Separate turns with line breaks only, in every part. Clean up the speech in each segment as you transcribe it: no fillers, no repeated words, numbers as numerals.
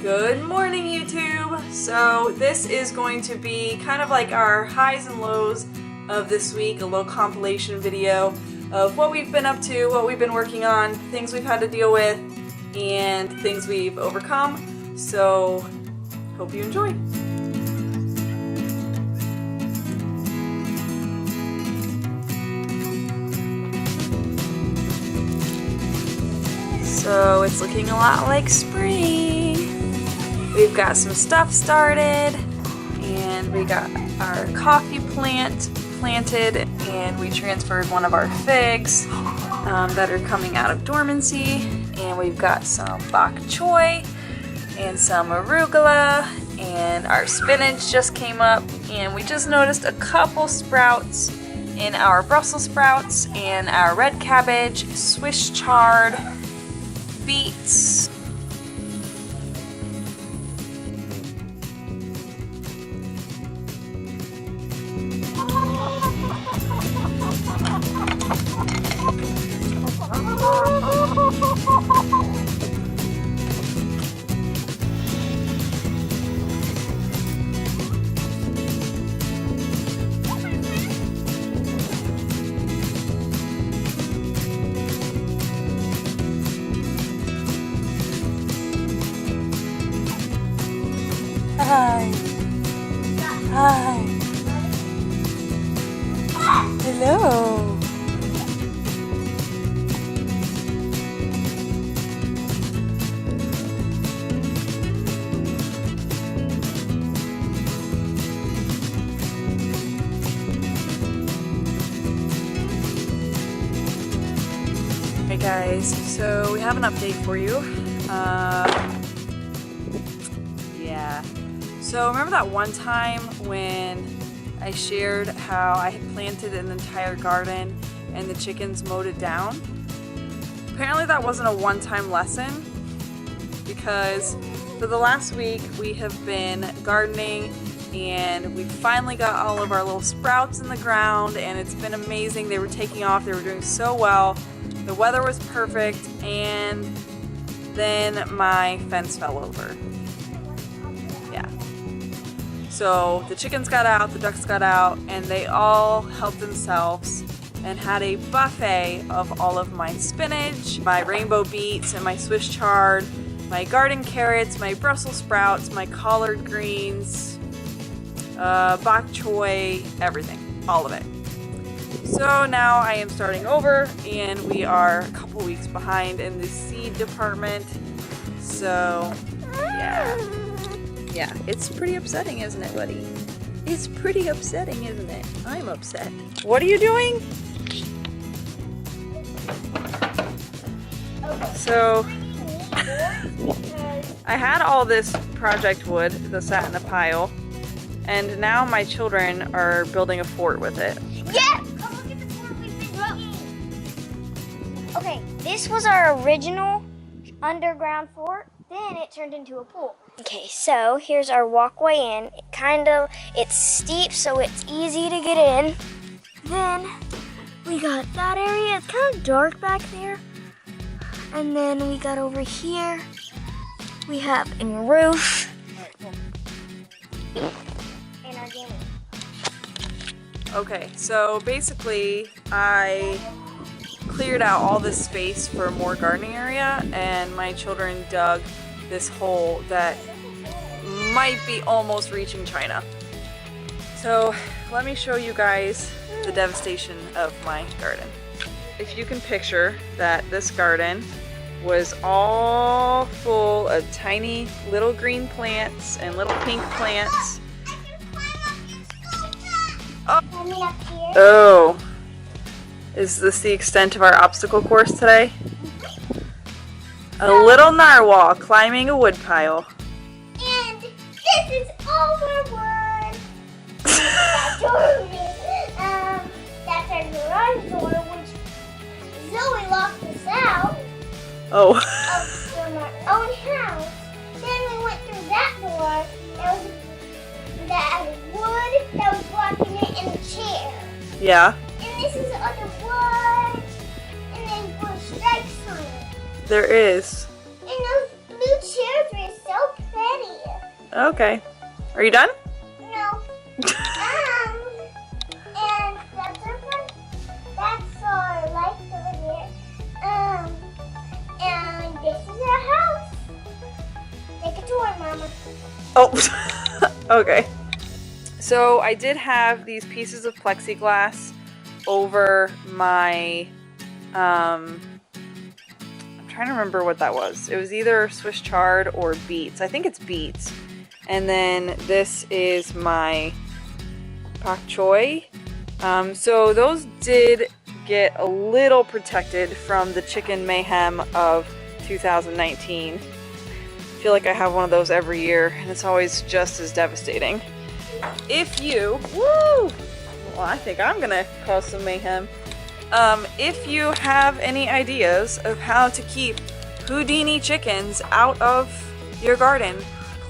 Good morning, YouTube! So this is going to be kind of like our highs and lows of this week, a little compilation video of what we've been up to, what we've been working on, things we've had to deal with, and things we've overcome. So, hope you enjoy! So it's looking a lot like spring. We've got some stuff started, and we got our coffee plant planted, and we transferred one of our figs that are coming out of dormancy, and we've got some bok choy and some arugula, and our spinach just came up, and we just noticed a couple sprouts in our Brussels sprouts and our red cabbage, Swiss chard, beets. Hi. Hi. Hello. Hey guys, so we have an update for you. So remember that one time when I shared how I had planted an entire garden and the chickens mowed it down? Apparently that wasn't a one-time lesson, because for the last week we have been gardening and we finally got all of our little sprouts in the ground, and it's been amazing. They were taking off, they were doing so well, the weather was perfect, and then my fence fell over. Yeah. So the chickens got out, the ducks got out, and they all helped themselves and had a buffet of all of my spinach, my rainbow beets, and my Swiss chard, my garden carrots, my Brussels sprouts, my collard greens, bok choy, everything, all of it. So now I am starting over, and we are a couple weeks behind in the seed department. So, yeah, it's pretty upsetting, isn't it, buddy? It's pretty upsetting, isn't it? I'm upset. What are you doing? So, I had all this project wood that sat in a pile, and now my children are building a fort with it.
Yeah! Come look at the fort we've been making! Okay, this was our original underground fort. Then it turned into a pool. Okay, so here's our walkway in. It's steep, so it's easy to get in. Then we got that area. It's kind of dark back there. And then we got over here. We have a roof. And our gaming.
Okay, so basically I cleared out all this space for more gardening area, and my children dug this hole that might be almost reaching China. So let me show you guys the devastation of my garden. If you can picture that this garden was all full of tiny little green plants and little pink plants. Oh. Is this the extent of our obstacle course today? A little narwhal climbing a wood pile.
And this is overwood. That's our garage door, which Zoe locked us out from our own house. Then we went through that door. That was wood that was blocking it and a chair.
Yeah.
And this is other wood. And then blue stripes on it.
There is.
And those blue chairs were so pretty.
Okay. Are you done?
No. And that's our lights over here. And this is our house. Take a tour, Mama.
Oh, okay. So I did have these pieces of plexiglass over my, I'm trying to remember what that was. It was either Swiss chard or beets. I think it's beets. And then this is my pak choy. So those did get a little protected from the chicken mayhem of 2019. I feel like I have one of those every year, and it's always just as devastating. If you, well, I think I'm gonna cause some mayhem. If you have any ideas of how to keep Houdini chickens out of your garden,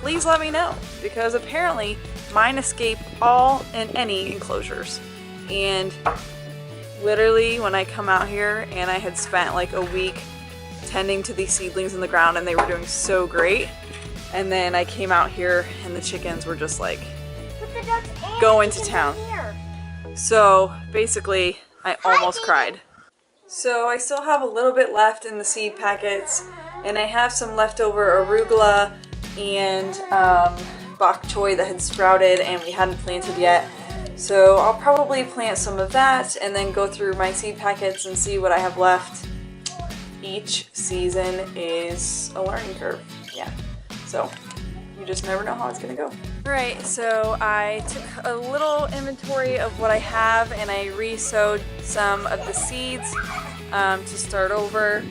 please let me know, because apparently mine escape all and any enclosures. And literally when I come out here and I had spent like a week tending to these seedlings in the ground and they were doing so great, and then I came out here and the chickens were just like going to town. So basically I almost cried. So I still have a little bit left in the seed packets, and I have some leftover arugula and bok choy that had sprouted and we hadn't planted yet. So I'll probably plant some of that and then go through my seed packets and see what I have left. Each season is a learning curve. Yeah. So you just never know how it's gonna go. Alright, so I took a little inventory of what I have and I re-sowed some of the seeds to start over.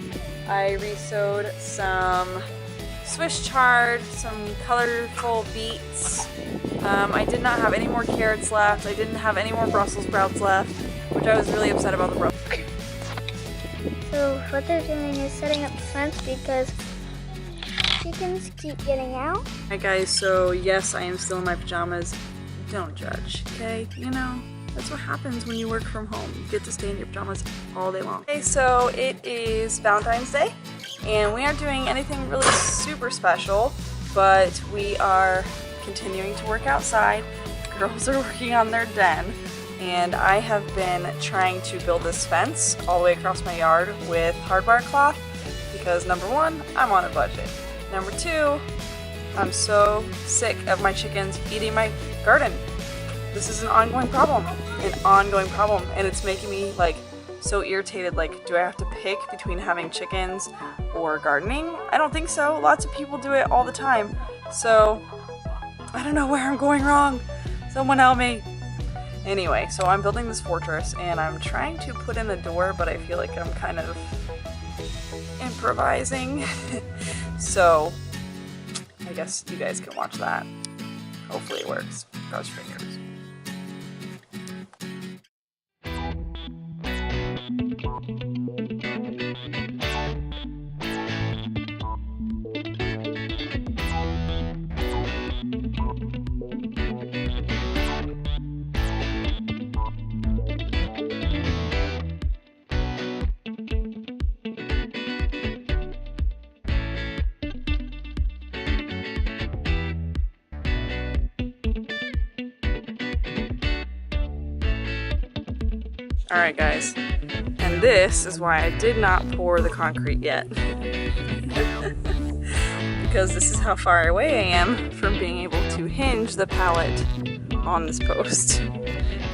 I re-sowed some Swiss chard, some colorful beets. I did not have any more carrots left. I didn't have any more Brussels sprouts left, which I was really upset about the Brussels.
So what they're doing is setting up the fence because chickens keep getting out.
Alright guys, so yes, I am still in my pajamas. Don't judge, okay? You know, that's what happens when you work from home. You get to stay in your pajamas all day long. Okay, so it is Valentine's Day, and we aren't doing anything really super special, but we are continuing to work outside. The girls are working on their den, and I have been trying to build this fence all the way across my yard with hardwire cloth because number one, I'm on a budget. Number two, I'm so sick of my chickens eating my garden. This is an ongoing problem, and it's making me like so irritated. Like, do I have to pick between having chickens or gardening? I don't think so. Lots of people do it all the time. So I don't know where I'm going wrong. Someone help me. Anyway, so I'm building this fortress and I'm trying to put in a door, but I feel like I'm kind of improvising. So I guess you guys can watch that. Hopefully it works. Cross fingers. Alright guys, and this is why I did not pour the concrete yet. Because this is how far away I am from being able to hinge the pallet on this post.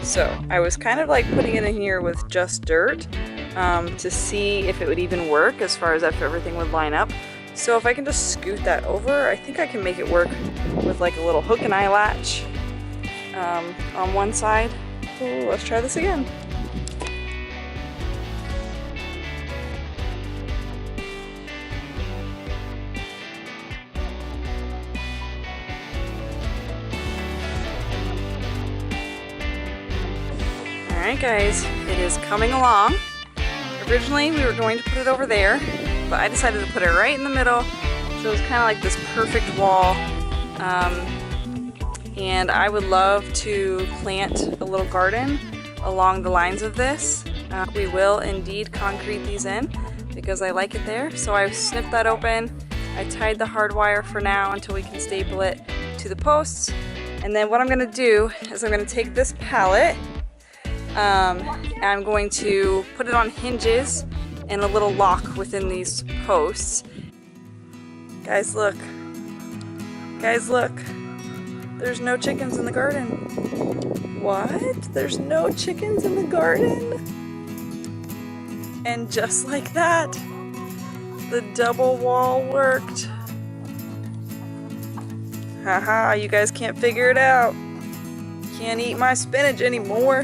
So I was kind of like putting it in here with just dirt to see if it would even work as far as if everything would line up. So if I can just scoot that over, I think I can make it work with like a little hook and eye latch on one side. Ooh, let's try this again. Alright guys, it is coming along. Originally we were going to put it over there, but I decided to put it right in the middle, so it's kind of like this perfect wall. And I would love to plant a little garden along the lines of this. We will indeed concrete these in because I like it there. So I've snipped that open. I tied the hard wire for now until we can staple it to the posts. And then what I'm gonna do is I'm gonna take this pallet and I'm going to put it on hinges and a little lock within these posts. Guys, look. Guys, look. There's no chickens in the garden. What? There's no chickens in the garden? And just like that, the double wall worked. Haha, you guys can't figure it out. Can't eat my spinach anymore.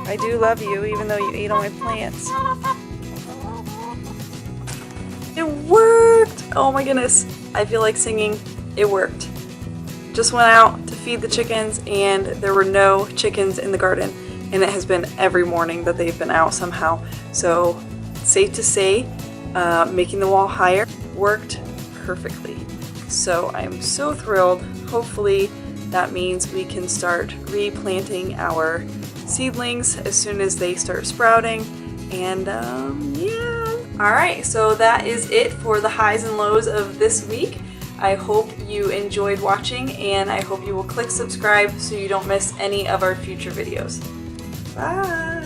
I do love you, even though you ate all my plants. It worked! Oh my goodness. I feel like singing. It worked. Just went out to feed the chickens and there were no chickens in the garden. And it has been every morning that they've been out somehow. So, safe to say, making the wall higher worked perfectly. So I'm so thrilled. Hopefully that means we can start replanting our seedlings as soon as they start sprouting. And yeah. Alright, so that is it for the highs and lows of this week. I hope you enjoyed watching and I hope you will click subscribe so you don't miss any of our future videos. Bye!